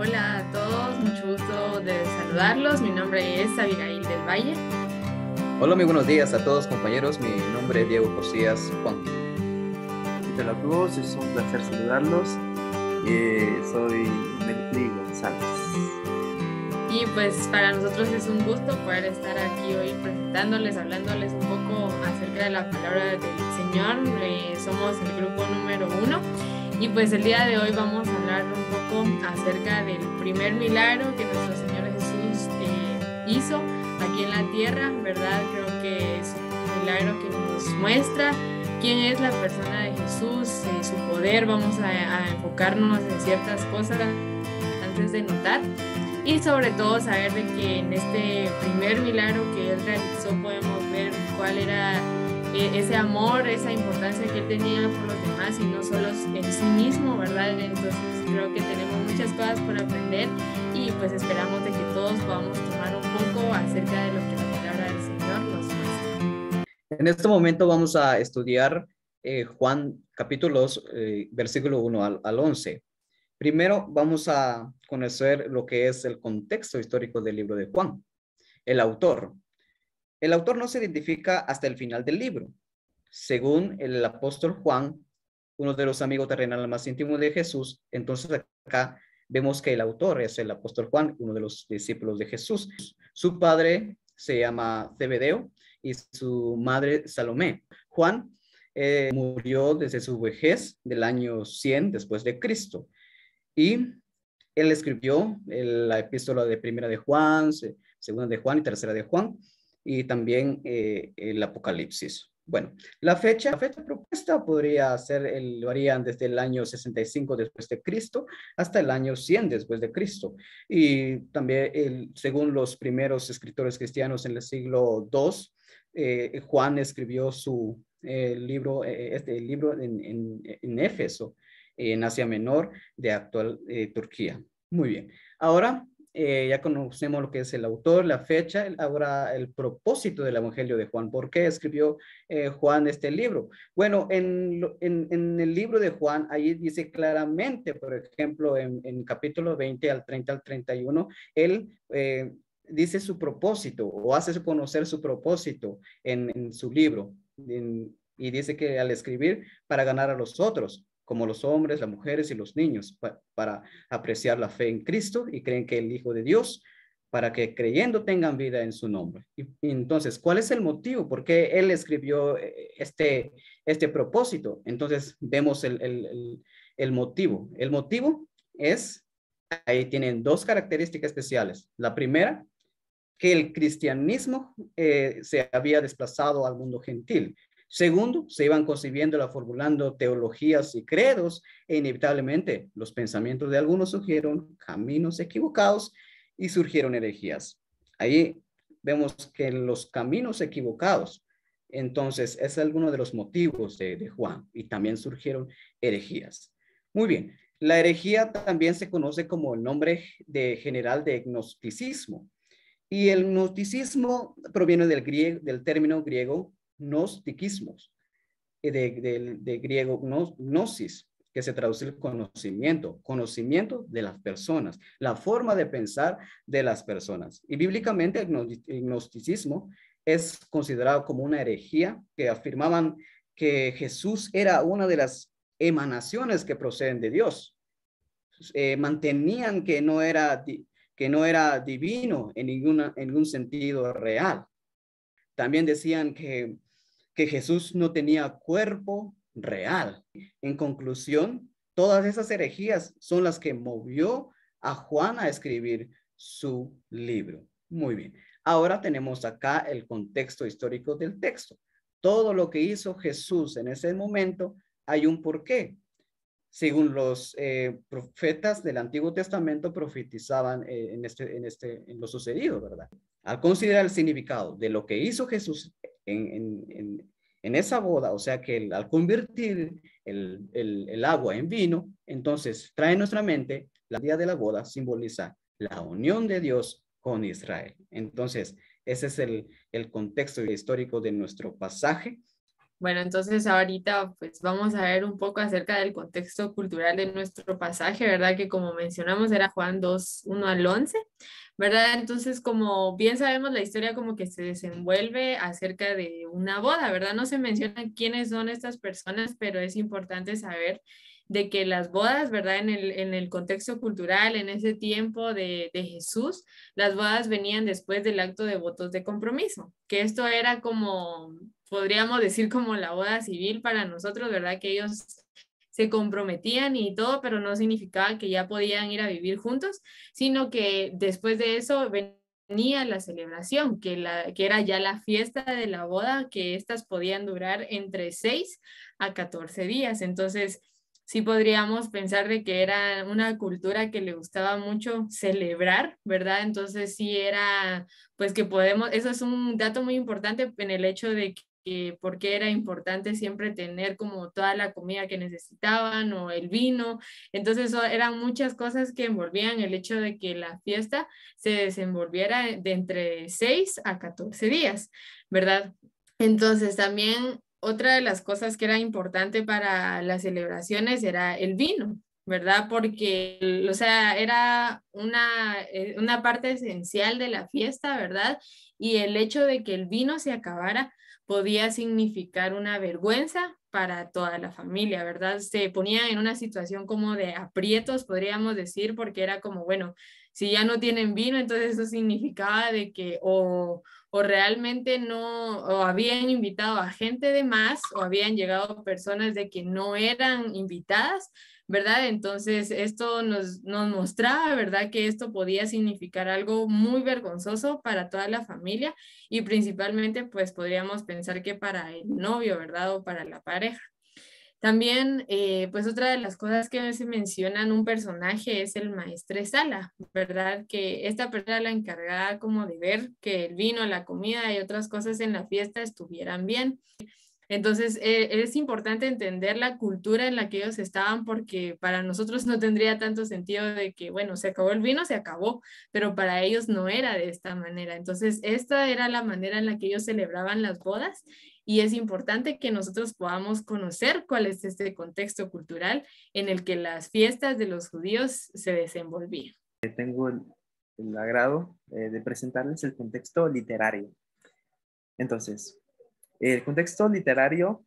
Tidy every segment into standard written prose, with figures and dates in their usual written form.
Hola a todos, mucho gusto de saludarlos. Mi nombre es Abigail del Valle. Hola, muy buenos días a todos compañeros. Mi nombre es Diego Josías Juan. Hola a todos, es un placer saludarlos. Soy Melitri González. Y pues para nosotros es un gusto poder estar aquí hoy presentándoles, hablándoles un poco acerca de la palabra del Señor. Somos el grupo número 1 y pues el día de hoy vamos a hablar un poco acerca del primer milagro que nuestro Señor Jesús hizo aquí en la tierra, ¿verdad? Creo que es un milagro que nos muestra quién es la persona de Jesús, su poder. Vamos a enfocarnos en ciertas cosas antes de notar y sobre todo saber de que en este primer milagro que Él realizó podemos ver cuál era ese amor, esa importancia que Él tenía por los demás y no solo en sí mismo, ¿verdad? Entonces creo que tenemos muchas cosas por aprender y pues esperamos de que todos podamos tomar un poco acerca de lo que la palabra del Señor nos muestra. En este momento vamos a estudiar Juan capítulos, versículo 1 al 11. Primero vamos a conocer lo que es el contexto histórico del libro de Juan. El autor. El autor no se identifica hasta el final del libro. Según el apóstol Juan, uno de los amigos terrenales más íntimos de Jesús, entonces acá vemos que el autor es el apóstol Juan, uno de los discípulos de Jesús. Su padre se llama Zebedeo y su madre Salomé. Juan murió desde su vejez del año 100 después de Cristo. Y él escribió la epístola de Primera de Juan, Segunda de Juan y Tercera de Juan, y también el Apocalipsis. Bueno, la fecha propuesta podría ser, varían desde el año 65 después de Cristo hasta el año 100 después de Cristo. Y también, según los primeros escritores cristianos en el siglo II, Juan escribió su libro, este libro en Éfeso, en Asia Menor de actual Turquía. Muy bien. Ahora ya conocemos lo que es el autor, la fecha, ahora el propósito del Evangelio de Juan. ¿Por qué escribió Juan este libro? Bueno, en el libro de Juan, ahí dice claramente, por ejemplo, en capítulo 20 al 30 al 31, él dice su propósito o hace conocer su propósito en su libro. Y dice que al escribir para ganar a los otros, como los hombres, las mujeres y los niños, para apreciar la fe en Cristo y creen que el Hijo de Dios, para que creyendo tengan vida en su nombre. Y entonces, ¿cuál es el motivo? ¿Por qué él escribió este propósito? Entonces, vemos el motivo. El motivo es, ahí tienen dos características especiales. La primera, que el cristianismo se había desplazado al mundo gentil. Segundo, se iban concibiendo, formulando teologías y credos e inevitablemente los pensamientos de algunos surgieron caminos equivocados y surgieron herejías. Ahí vemos que los caminos equivocados, entonces es alguno de los motivos de Juan y también surgieron herejías. Muy bien, la herejía también se conoce como el nombre general de gnosticismo. Y el gnosticismo proviene del término griego gnostiquismos, de griego gnosis, que se traduce el conocimiento de las personas, la forma de pensar de las personas. Y bíblicamente el gnosticismo es considerado como una herejía que afirmaban que Jesús era una de las emanaciones que proceden de Dios. Mantenían que no era divino en ningún sentido real. También decían que Jesús no tenía cuerpo real. En conclusión, todas esas herejías son las que movió a Juan a escribir su libro. Muy bien. Ahora tenemos acá el contexto histórico del texto. Todo lo que hizo Jesús en ese momento, hay un porqué. Según los profetas del Antiguo Testamento profetizaban en lo sucedido, ¿verdad? Al considerar el significado de lo que hizo Jesús en esa boda, o sea que al convertir el agua en vino, entonces trae en nuestra mente la día de la boda simboliza la unión de Dios con Israel. Entonces, ese es el contexto histórico de nuestro pasaje. Bueno, entonces ahorita pues vamos a ver un poco acerca del contexto cultural de nuestro pasaje, ¿verdad? Que como mencionamos era Juan 2, 1 al 11, ¿verdad? Entonces, como bien sabemos, la historia como que se desenvuelve acerca de una boda, ¿verdad? No se mencionan quiénes son estas personas, pero es importante saber de que las bodas, ¿verdad? En el contexto cultural, en ese tiempo de Jesús, las bodas venían después del acto de votos de compromiso, que esto era como, podríamos decir como la boda civil para nosotros, ¿verdad? Que ellos se comprometían y todo, pero no significaba que ya podían ir a vivir juntos, sino que después de eso venía la celebración, que era ya la fiesta de la boda, que estas podían durar entre 6 a 14 días. Entonces, sí podríamos pensar de que era una cultura que le gustaba mucho celebrar, ¿verdad? Entonces sí era, pues que podemos, eso es un dato muy importante en el hecho de que por qué era importante siempre tener como toda la comida que necesitaban o el vino. Entonces eso eran muchas cosas que envolvían el hecho de que la fiesta se desenvolviera de entre 6 a 14 días, ¿verdad? Entonces también otra de las cosas que era importante para las celebraciones era el vino, ¿verdad? Porque, o sea, era una parte esencial de la fiesta, ¿verdad? Y el hecho de que el vino se acabara podía significar una vergüenza para toda la familia, ¿verdad? Se ponían en una situación como de aprietos, podríamos decir, porque era como, bueno, si ya no tienen vino, entonces eso significaba de que o realmente no, o habían invitado a gente de más, o habían llegado personas de que no eran invitadas, ¿verdad? Entonces, esto nos mostraba, ¿verdad? Que esto podía significar algo muy vergonzoso para toda la familia y principalmente, pues podríamos pensar que para el novio, ¿verdad? O para la pareja. También, pues otra de las cosas que se mencionan un personaje es el maestre Sala, ¿verdad? Que esta persona era la encargada como de ver que el vino, la comida y otras cosas en la fiesta estuvieran bien. Entonces, es importante entender la cultura en la que ellos estaban porque para nosotros no tendría tanto sentido de que, bueno, se acabó el vino, se acabó, pero para ellos no era de esta manera. Entonces, esta era la manera en la que ellos celebraban las bodas y es importante que nosotros podamos conocer cuál es este contexto cultural en el que las fiestas de los judíos se desenvolvían. Tengo el agrado de presentarles el contexto literario. Entonces, el contexto literario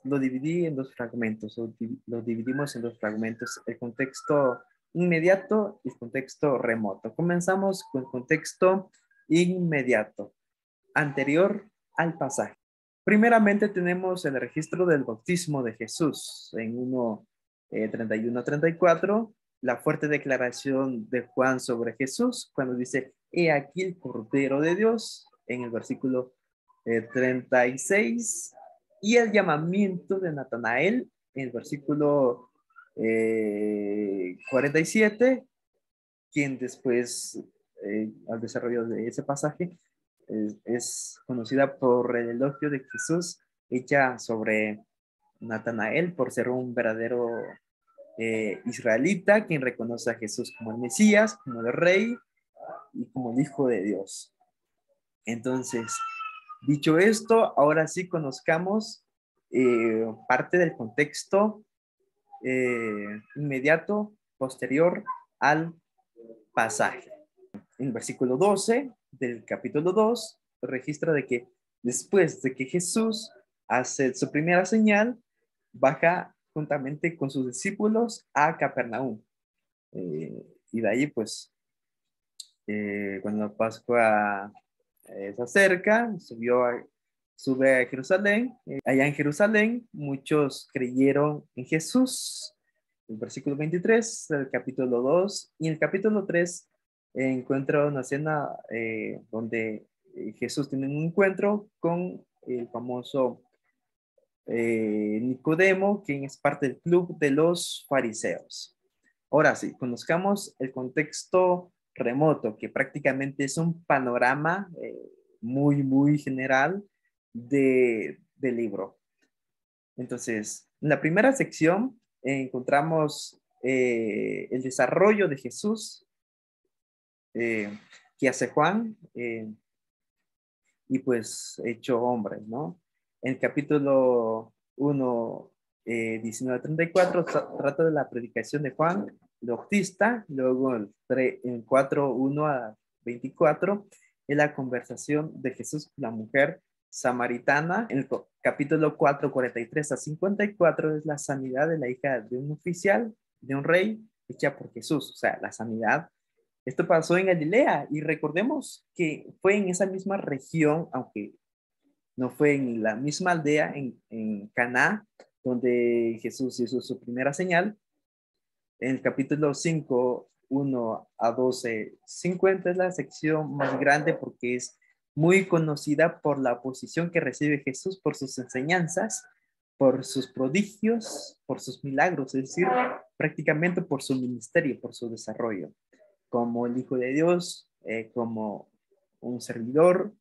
lo dividí en dos fragmentos, lo dividimos en dos fragmentos, el contexto inmediato y el contexto remoto. Comenzamos con el contexto inmediato, anterior al pasaje. Primeramente tenemos el registro del bautismo de Jesús en 1:31-34, la fuerte declaración de Juan sobre Jesús cuando dice, he aquí el Cordero de Dios, en el versículo 36, y el llamamiento de Natanael en el versículo 47, quien después, al desarrollo de ese pasaje, es conocida por el elogio de Jesús hecha sobre Natanael por ser un verdadero israelita, quien reconoce a Jesús como el Mesías, como el Rey y como el Hijo de Dios. Entonces, dicho esto, ahora sí conozcamos parte del contexto inmediato, posterior al pasaje. En el versículo 12 del capítulo 2 registra de que después de que Jesús hace su primera señal, baja juntamente con sus discípulos a Capernaum. Y de ahí, pues, cuando la Pascua se acerca, sube a Jerusalén. Allá en Jerusalén, muchos creyeron en Jesús. El versículo 23 del capítulo 2 y el capítulo 3 encuentra una escena donde Jesús tiene un encuentro con el famoso Nicodemo, quien es parte del club de los fariseos. Ahora sí, conozcamos el contexto remoto, que prácticamente es un panorama muy, muy general del libro. Entonces, en la primera sección encontramos el desarrollo de Jesús que hace Juan y pues hecho hombre, ¿no? El capítulo 1, 19-34, trata de la predicación de Juan el Bautista. Luego el 4, 1-24, es la conversación de Jesús con la mujer samaritana. En el capítulo 4, 43-54, es la sanidad de la hija de un oficial, de un rey, hecha por Jesús. O sea, la sanidad. Esto pasó en Galilea y recordemos que fue en esa misma región, aunque no fue en la misma aldea, en Caná, donde Jesús hizo su primera señal. En el capítulo 5, 1-12, 50 es la sección más grande porque es muy conocida por la oposición que recibe Jesús por sus enseñanzas, por sus prodigios, por sus milagros, es decir, prácticamente por su ministerio, por su desarrollo, como el Hijo de Dios, como un servidor,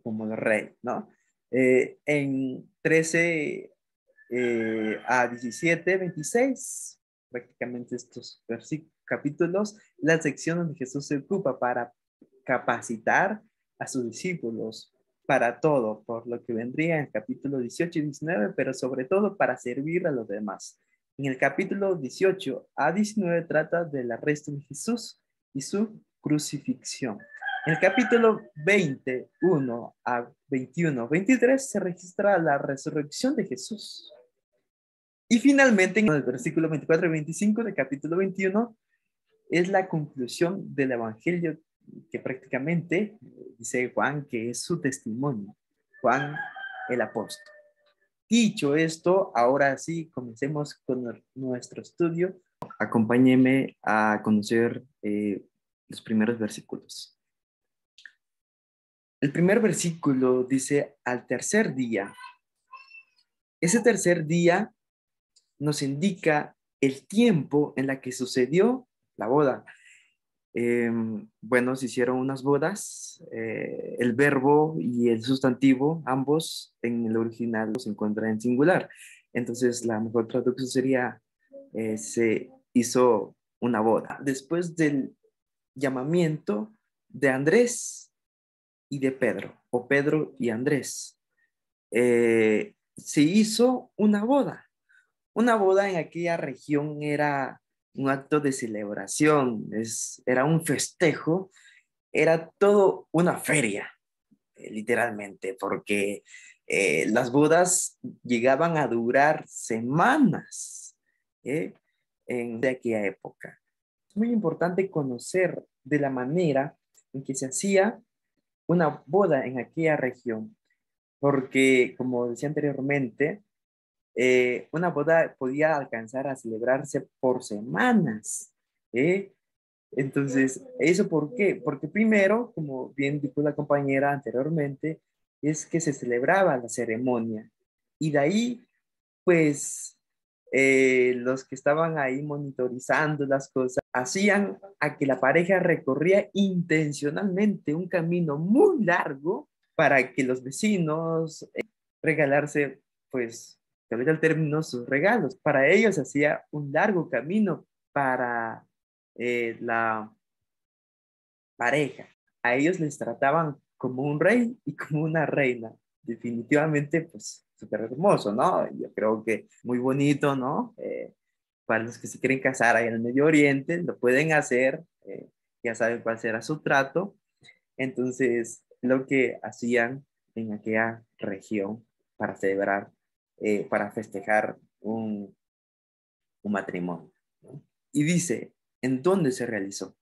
como el rey, ¿no? En 13-17, 26, prácticamente estos capítulos, la sección donde Jesús se ocupa para capacitar a sus discípulos para todo, por lo que vendría en el capítulo 18 y 19, pero sobre todo para servir a los demás. En el capítulo 18-19 trata del arresto de Jesús y su crucifixión. En el capítulo 21-23 se registra la resurrección de Jesús. Y finalmente, en el versículo 24 y 25 del capítulo 21, es la conclusión del evangelio que prácticamente dice Juan que es su testimonio, Juan el apóstol. Dicho esto, ahora sí, comencemos con nuestro estudio. Acompáñeme a conocer los primeros versículos. El primer versículo dice, al tercer día. Ese tercer día nos indica el tiempo en la que sucedió la boda. Bueno, se hicieron unas bodas. El verbo y el sustantivo, ambos en el original se encuentran en singular. Entonces, la mejor traducción sería, se hizo una boda. Después del llamamiento de Andrés y de Pedro, o Pedro y Andrés, se hizo una boda. Una boda en aquella región era un acto de celebración, era un festejo, era todo una feria, literalmente, porque las bodas llegaban a durar semanas de aquella época. Es muy importante conocer de la manera en que se hacía una boda en aquella región, porque, como decía anteriormente, una boda podía alcanzar a celebrarse por semanas. Entonces, ¿eso por qué? Porque primero, como bien dijo la compañera anteriormente, es que se celebraba la ceremonia. Y de ahí, pues, los que estaban ahí monitorizando las cosas hacían a que la pareja recorría intencionalmente un camino muy largo para que los vecinos regalarse, pues, tal vez al término, sus regalos. Para ellos hacía un largo camino para la pareja. A ellos les trataban como un rey y como una reina. Definitivamente, pues, súper hermoso, ¿no? Yo creo que muy bonito, ¿no? Para los que se quieren casar ahí en el Medio Oriente, lo pueden hacer, ya saben cuál será su trato. Entonces, lo que hacían en aquella región para celebrar, para festejar un matrimonio, ¿no? Y dice, ¿en dónde se realizó?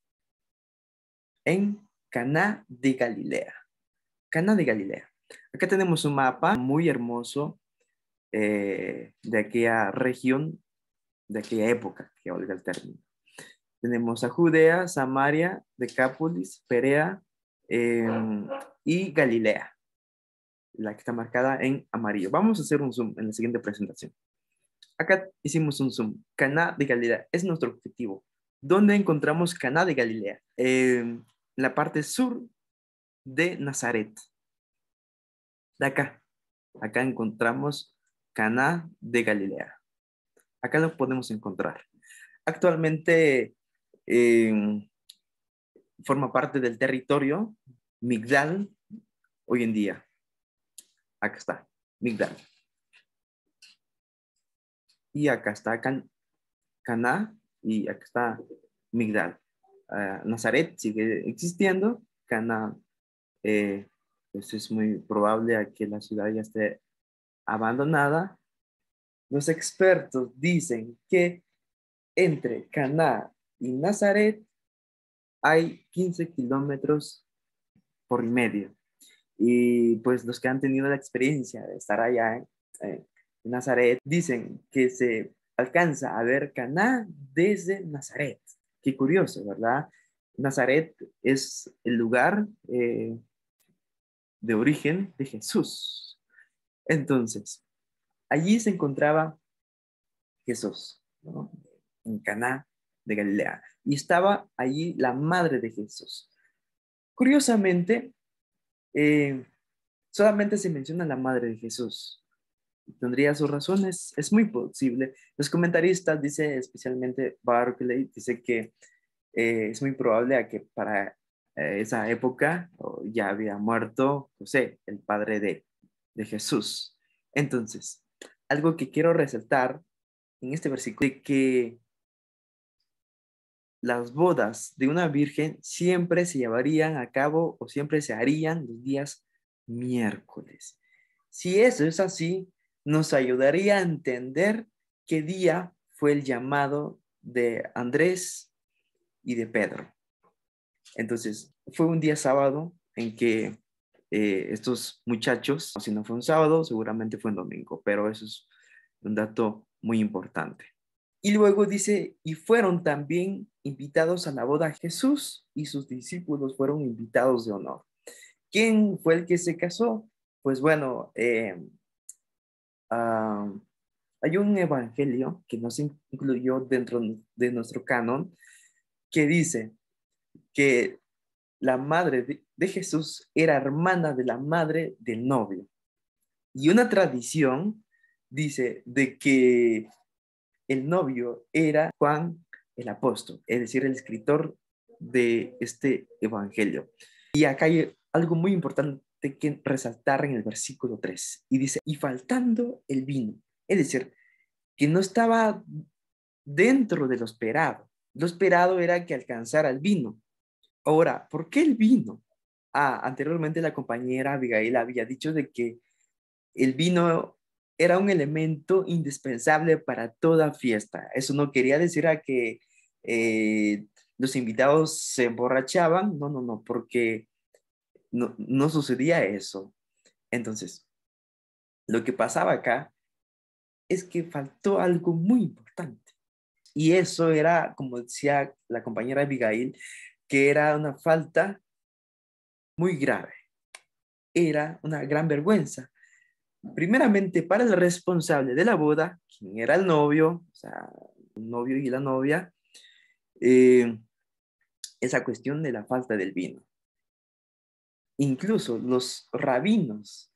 En Caná de Galilea. Caná de Galilea. Acá tenemos un mapa muy hermoso de aquella región, de aquella época, que valga el término. Tenemos a Judea, Samaria, Decápolis, Perea y Galilea, la que está marcada en amarillo. Vamos a hacer un zoom en la siguiente presentación. Acá hicimos un zoom. Caná de Galilea es nuestro objetivo. ¿Dónde encontramos Caná de Galilea? En la parte sur de Nazaret. De acá. Acá encontramos Caná de Galilea. Acá lo podemos encontrar. Actualmente forma parte del territorio Migdal hoy en día. Acá está. Migdal. Y acá está Caná y acá está Migdal. Nazaret sigue existiendo. Caná, pues es muy probable a que la ciudad ya esté abandonada. Los expertos dicen que entre Caná y Nazaret hay 15 kilómetros por medio. Y pues los que han tenido la experiencia de estar allá en Nazaret dicen que se alcanza a ver Caná desde Nazaret. Qué curioso, ¿verdad? Nazaret es el lugar de origen de Jesús. Entonces, allí se encontraba Jesús, ¿no? En Caná de Galilea. Y estaba allí la madre de Jesús. Curiosamente, solamente se menciona la madre de Jesús. ¿Tendría sus razones? Es muy posible. Los comentaristas, dice especialmente Barclay, dice que es muy probable a que para esa época ya había muerto José, el padre de Jesús. Entonces, algo que quiero resaltar en este versículo, de que las bodas de una virgen siempre se llevarían a cabo o siempre se harían los días miércoles. Si eso es así, nos ayudaría a entender qué día fue el llamado de Andrés y de Pedro. Entonces, fue un día sábado en que estos muchachos, si no fue un sábado, seguramente fue un domingo, pero eso es un dato muy importante. Y luego dice, y fueron también invitados a la boda Jesús y sus discípulos fueron invitados de honor. ¿Quién fue el que se casó? Pues bueno, hay un evangelio que no se incluyó dentro de nuestro canon que dice que la madre de Jesús era hermana de la madre del novio. Y una tradición dice de que el novio era Juan el apóstol, es decir, el escritor de este evangelio. Y acá hay algo muy importante que resaltar en el versículo 3. Y dice, y faltando el vino, es decir, que no estaba dentro de lo esperado. Lo esperado era que alcanzara el vino. Ahora, ¿por qué el vino? Anteriormente la compañera Abigail había dicho de que el vino era un elemento indispensable para toda fiesta. Eso no quería decir a que los invitados se emborrachaban. No, no, no, porque no sucedía eso. Entonces, lo que pasaba acá es que faltó algo muy importante. Y eso era, como decía la compañera Abigail, que era una falta muy grave. Era una gran vergüenza. Primeramente, para el responsable de la boda, quien era el novio, o sea, el novio y la novia, esa cuestión de la falta del vino. Incluso los rabinos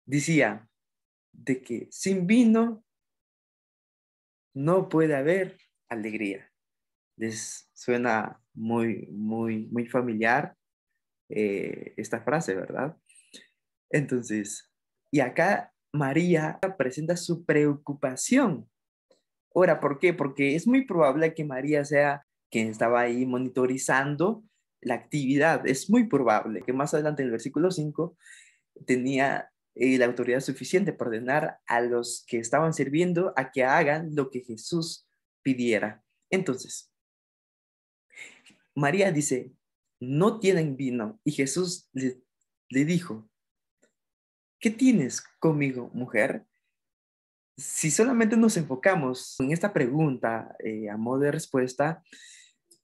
decían de que sin vino no puede haber alegría. Les suena muy familiar esta frase, ¿verdad? Entonces, y acá María presenta su preocupación. Ahora, ¿por qué? Porque es muy probable que María sea quien estaba ahí monitorizando la actividad. Es muy probable que más adelante en el versículo 5 tenía la autoridad suficiente para ordenar a los que estaban sirviendo a que hagan lo que Jesús pidiera. Entonces, María dice, no tienen vino. Y Jesús le dijo, ¿qué tienes conmigo, mujer? Si solamente nos enfocamos en esta pregunta a modo de respuesta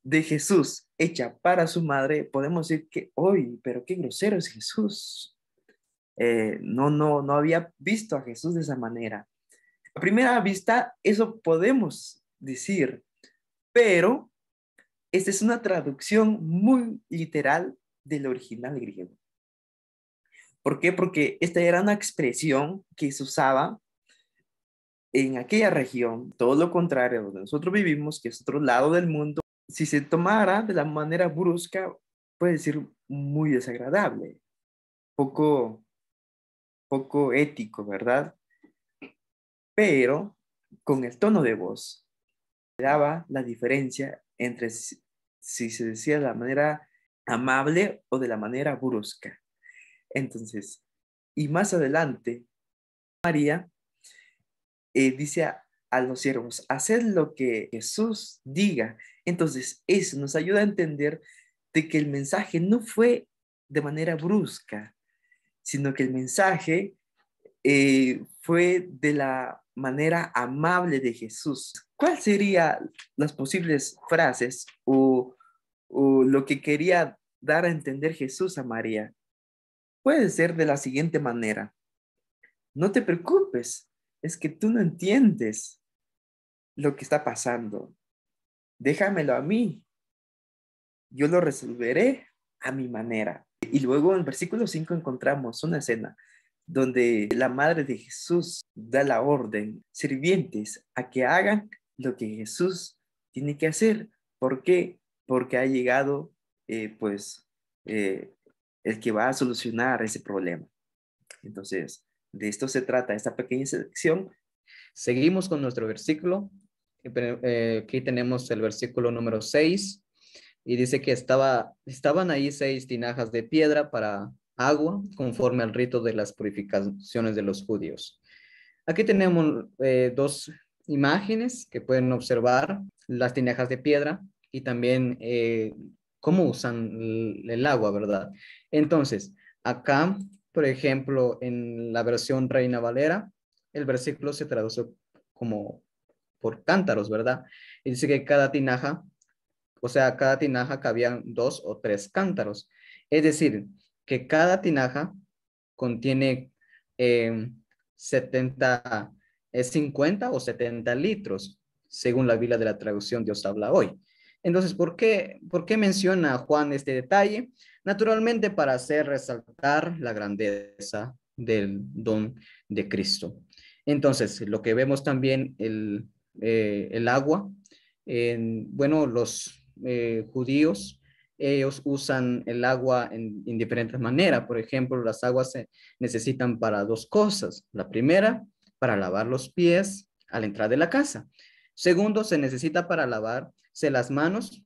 de Jesús hecha para su madre, podemos decir que hoy, pero qué grosero es Jesús. No había visto a Jesús de esa manera. A primera vista, eso podemos decir, pero esta es una traducción muy literal del original griego. ¿Por qué? Porque esta era una expresión que se usaba en aquella región, todo lo contrario a donde nosotros vivimos, que es otro lado del mundo. Si se tomara de la manera brusca, puede ser muy desagradable, poco poco ético, ¿verdad? Pero con el tono de voz daba la diferencia entre si se decía de la manera amable o de la manera brusca. Entonces, y más adelante, María dice a los siervos, haced lo que Jesús diga. Entonces, eso nos ayuda a entender de que el mensaje no fue de manera brusca, sino que el mensaje fue de la manera amable de Jesús. ¿Cuáles serían las posibles frases o lo que quería dar a entender Jesús a María? Puede ser de la siguiente manera. No te preocupes, es que tú no entiendes lo que está pasando. Déjamelo a mí. Yo lo resolveré a mi manera. Y luego en versículo 5 encontramos una escena donde la madre de Jesús da la orden, sirvientes, a que hagan lo que Jesús tiene que hacer. ¿Por qué? Porque ha llegado, el que va a solucionar ese problema. Entonces, de esto se trata esta pequeña sección. Seguimos con nuestro versículo. Aquí tenemos el versículo número 6 y dice que estaban ahí 6 tinajas de piedra para agua conforme al rito de las purificaciones de los judíos. Aquí tenemos 2 imágenes que pueden observar, las tinajas de piedra y también cómo usan el agua, ¿verdad? Entonces, acá, por ejemplo, en la versión Reina Valera, el versículo se traduce como por cántaros, ¿verdad? Y dice que cada tinaja cabían 2 o 3 cántaros. Es decir, que cada tinaja contiene 50 o 70 litros, según la Biblia de la traducción Dios habla hoy. Entonces, ¿por qué menciona Juan este detalle? Naturalmente para hacer resaltar la grandeza del don de Cristo. Entonces, lo que vemos también, el agua, los judíos, ellos usan el agua en diferentes maneras. Por ejemplo, las aguas se necesitan para 2 cosas. La primera, para lavar los pies al entrar de la casa. Segundo, se necesita para lavarse las manos,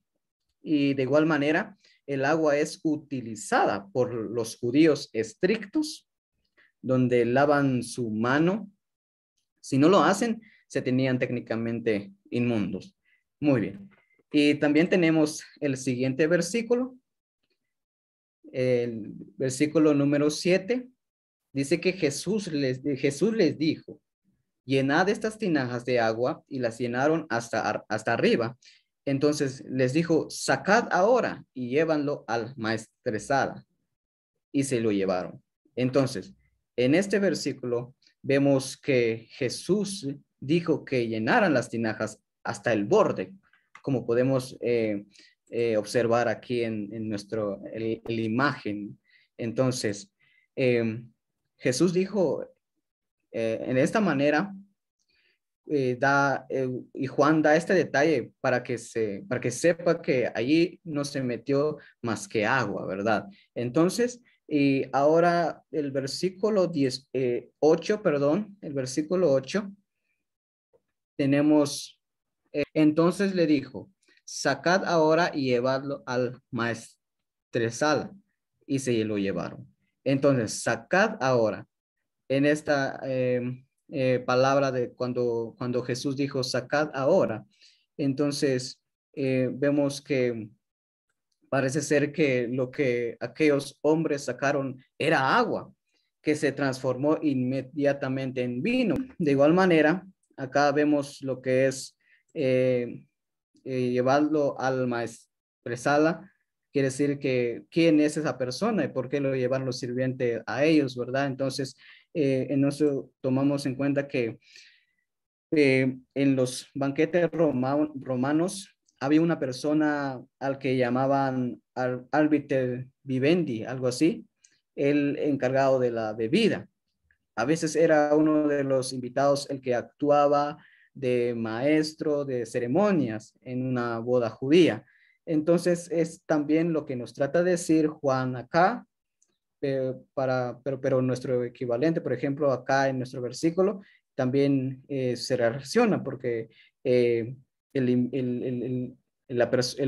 y de igual manera el agua es utilizada por los judíos estrictos, donde lavan su mano. Si no lo hacen, se tenían técnicamente inmundos. Muy bien. Y también tenemos el siguiente versículo, el versículo número 7. Dice que Jesús les dijo, llenad estas tinajas de agua, y las llenaron hasta arriba. Entonces les dijo, sacad ahora y llévanlo al maestresala. Y se lo llevaron. Entonces, en este versículo vemos que Jesús dijo que llenaran las tinajas hasta el borde, como podemos observar aquí en nuestra imagen. Entonces, Jesús dijo en esta manera, y Juan da este detalle para que sepa que allí no se metió más que agua, ¿verdad? Entonces, y ahora el versículo 8, el versículo 8, tenemos, entonces le dijo, sacad ahora y llevadlo al maestresala, y se lo llevaron. Entonces, sacad ahora, en esta palabra de cuando Jesús dijo, sacad ahora, entonces vemos que parece ser que lo que aquellos hombres sacaron era agua, que se transformó inmediatamente en vino. De igual manera, acá vemos lo que es llevarlo al maestresala. Quiere decir que quién es esa persona y por qué lo llevaron los sirvientes a ellos, ¿verdad? Entonces, en eso tomamos en cuenta que en los banquetes romanos había una persona al que llamaban arbiter vivendi, algo así, el encargado de la bebida. A veces era uno de los invitados el que actuaba de maestro de ceremonias en una boda judía. Entonces es también lo que nos trata de decir Juan acá, pero nuestro equivalente, por ejemplo, acá en nuestro versículo, también se relaciona porque el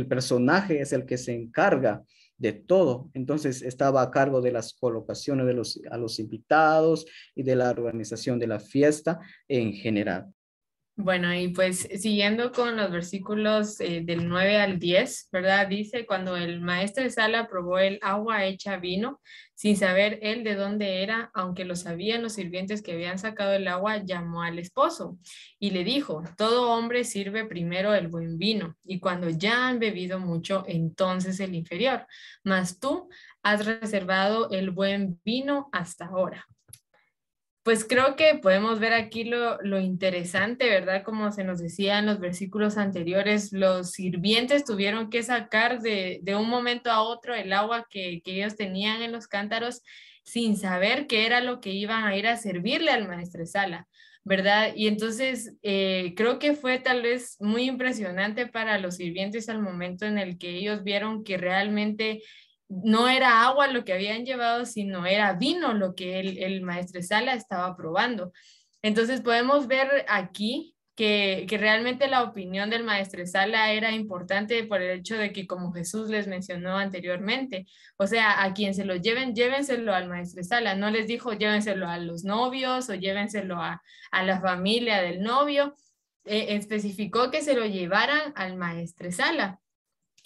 personaje es el que se encarga de todo. Entonces estaba a cargo de las colocaciones a los invitados y de la organización de la fiesta en general. Bueno, y pues siguiendo con los versículos del 9 al 10, ¿verdad? Dice, cuando el maestresala probó el agua hecha vino, sin saber él de dónde era, aunque lo sabían los sirvientes que habían sacado el agua, llamó al esposo y le dijo, todo hombre sirve primero el buen vino, y cuando ya han bebido mucho, entonces el inferior, mas tú has reservado el buen vino hasta ahora. Pues creo que podemos ver aquí lo interesante, ¿verdad? Como se nos decía en los versículos anteriores, los sirvientes tuvieron que sacar de un momento a otro el agua que ellos tenían en los cántaros sin saber qué era lo que iban a ir a servirle al maestresala, ¿verdad? Y entonces creo que fue tal vez muy impresionante para los sirvientes al momento en el que ellos vieron que realmente no era agua lo que habían llevado, sino era vino lo que el maestresala estaba probando. Entonces podemos ver aquí que realmente la opinión del maestresala era importante por el hecho de que, como Jesús les mencionó anteriormente, o sea, a quien se lo lleven, llévenselo al maestresala. No les dijo llévenselo a los novios o llévenselo a la familia del novio. Especificó que se lo llevaran al maestresala.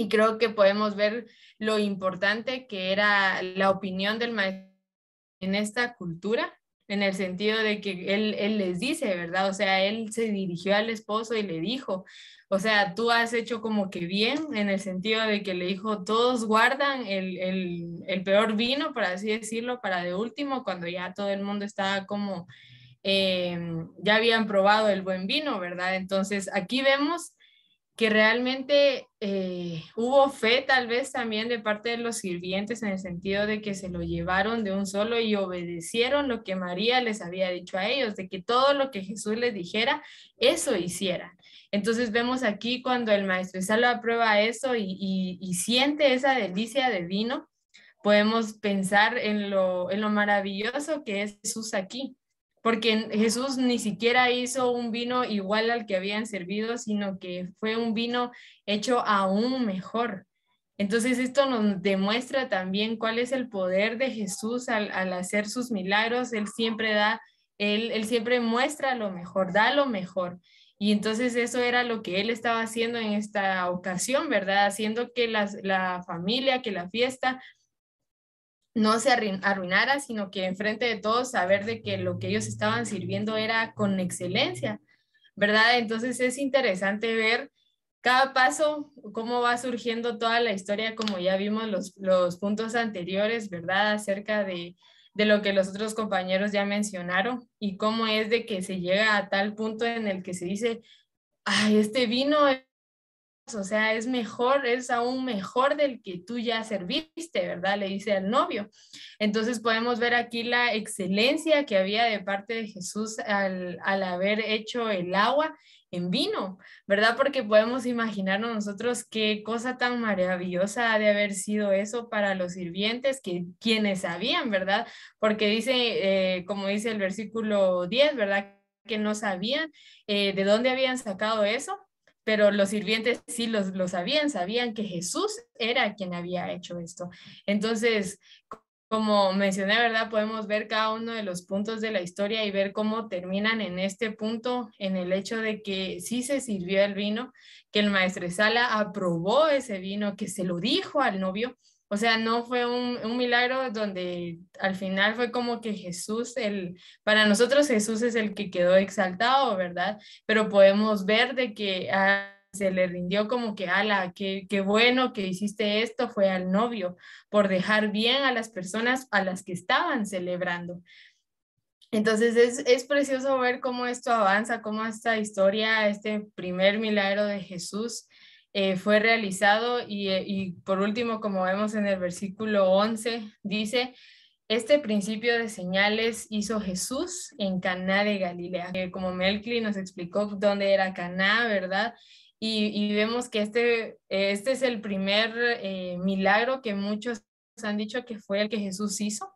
Y creo que podemos ver lo importante que era la opinión del maestro en esta cultura, en el sentido de que él les dice, ¿verdad? O sea, él se dirigió al esposo y le dijo, o sea, tú has hecho como que bien, en el sentido de que le dijo, todos guardan el peor vino, por así decirlo, para de último, cuando ya todo el mundo estaba como, ya habían probado el buen vino, ¿verdad? Entonces, aquí vemos que realmente hubo fe tal vez también de parte de los sirvientes en el sentido de que se lo llevaron de un solo y obedecieron lo que María les había dicho a ellos, de que todo lo que Jesús les dijera, eso hicieran. Entonces vemos aquí cuando el maestresala aprueba eso y siente esa delicia de vino, podemos pensar en lo maravilloso que es Jesús aquí, porque Jesús ni siquiera hizo un vino igual al que habían servido, sino que fue un vino hecho aún mejor. Entonces esto nos demuestra también cuál es el poder de Jesús al hacer sus milagros. Él siempre da, él siempre muestra lo mejor, da lo mejor. Y entonces eso era lo que él estaba haciendo en esta ocasión, ¿verdad? Haciendo que la familia, que la fiesta no se arruinara, sino que enfrente de todos saber de que lo que ellos estaban sirviendo era con excelencia, ¿verdad? Entonces es interesante ver cada paso, cómo va surgiendo toda la historia, como ya vimos los puntos anteriores, ¿verdad? Acerca de lo que los otros compañeros ya mencionaron y cómo es de que se llega a tal punto en el que se dice, ay, este vino o sea, es mejor, es aún mejor del que tú ya serviste, ¿verdad? Le dice al novio. Entonces podemos ver aquí la excelencia que había de parte de Jesús al haber hecho el agua en vino, ¿verdad? Porque podemos imaginarnos nosotros qué cosa tan maravillosa ha de haber sido eso para los sirvientes, que quienes sabían, ¿verdad? Porque dice, como dice el versículo 10, ¿verdad? Que no sabían de dónde habían sacado eso, pero los sirvientes sí lo sabían que Jesús era quien había hecho esto. Entonces, como mencioné, ¿verdad? Podemos ver cada uno de los puntos de la historia y ver cómo terminan en este punto, en el hecho de que sí se sirvió el vino, que el maestresala aprobó ese vino, que se lo dijo al novio. O sea, no fue un milagro donde al final fue como que Jesús, para nosotros Jesús es el que quedó exaltado, ¿verdad? Pero podemos ver de que se le rindió como que, ala, qué bueno que hiciste esto, fue al novio, por dejar bien a las personas a las que estaban celebrando. Entonces es precioso ver cómo esto avanza, cómo esta historia, este primer milagro de Jesús fue realizado y por último, como vemos en el versículo 11, dice, este principio de señales hizo Jesús en Caná de Galilea. Como Melqui nos explicó dónde era Caná, ¿verdad? Y vemos que este es el primer milagro que muchos han dicho que fue el que Jesús hizo,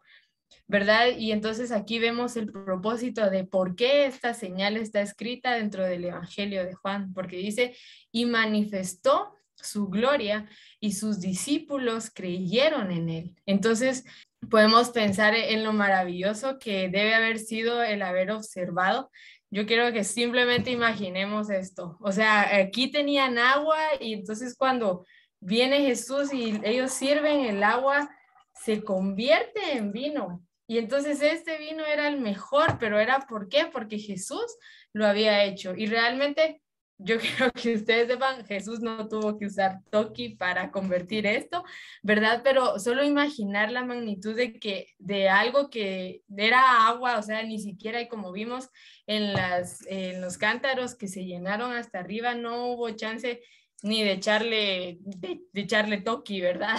¿verdad? Y entonces aquí vemos el propósito de por qué esta señal está escrita dentro del Evangelio de Juan, porque dice, y manifestó su gloria y sus discípulos creyeron en él. Entonces podemos pensar en lo maravilloso que debe haber sido el haber observado. Yo quiero que simplemente imaginemos esto. O sea, aquí tenían agua y entonces cuando viene Jesús y ellos sirven el agua, se convierte en vino. Y entonces este vino era el mejor, pero era ¿por qué? Porque Jesús lo había hecho. Y realmente yo quiero que ustedes sepan, Jesús no tuvo que usar Toki para convertir esto, ¿verdad? Pero solo imaginar la magnitud de algo que era agua, o sea, ni siquiera, y como vimos en los cántaros que se llenaron hasta arriba, no hubo chance ni de echarle toqui, ¿verdad?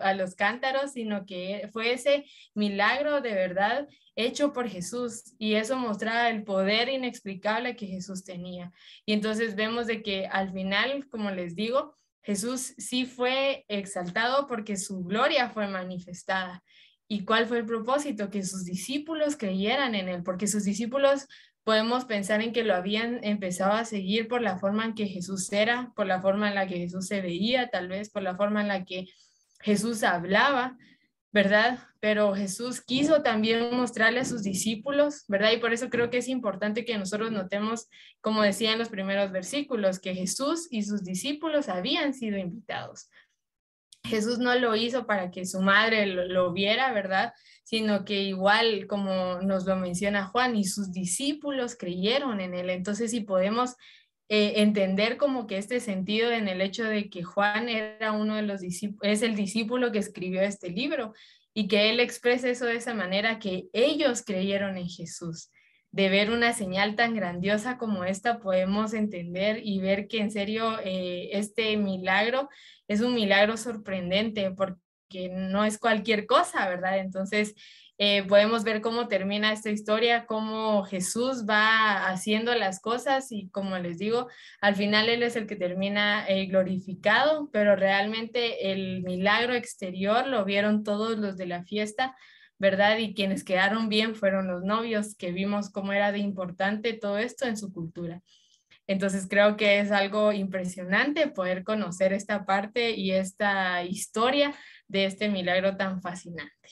A los cántaros, sino que fue ese milagro de verdad hecho por Jesús, y eso mostraba el poder inexplicable que Jesús tenía. Y entonces vemos de que al final, como les digo, Jesús sí fue exaltado porque su gloria fue manifestada. ¿Y cuál fue el propósito? Que sus discípulos creyeran en él, porque sus discípulos podemos pensar en que lo habían empezado a seguir por la forma en que Jesús era, por la forma en la que Jesús se veía, tal vez por la forma en la que Jesús hablaba, ¿verdad? Pero Jesús quiso también mostrarle a sus discípulos, ¿verdad? Y por eso creo que es importante que nosotros notemos, como decía en los primeros versículos, que Jesús y sus discípulos habían sido invitados. Jesús no lo hizo para que su madre lo viera, ¿verdad? Sino que igual, como nos lo menciona Juan, y sus discípulos creyeron en él. Entonces, si podemos entender como que este sentido en el hecho de que Juan era uno de los discípulos, es el discípulo que escribió este libro, y que él expresa eso de esa manera, que ellos creyeron en Jesús. De ver una señal tan grandiosa como esta, podemos entender y ver que en serio este milagro es un milagro sorprendente porque no es cualquier cosa, ¿verdad? Entonces, podemos ver cómo termina esta historia, cómo Jesús va haciendo las cosas y como les digo, al final Él es el que termina glorificado, pero realmente el milagro exterior lo vieron todos los de la fiesta, ¿verdad? Y quienes quedaron bien fueron los novios, que vimos cómo era de importante todo esto en su cultura. Entonces creo que es algo impresionante poder conocer esta parte y esta historia de este milagro tan fascinante.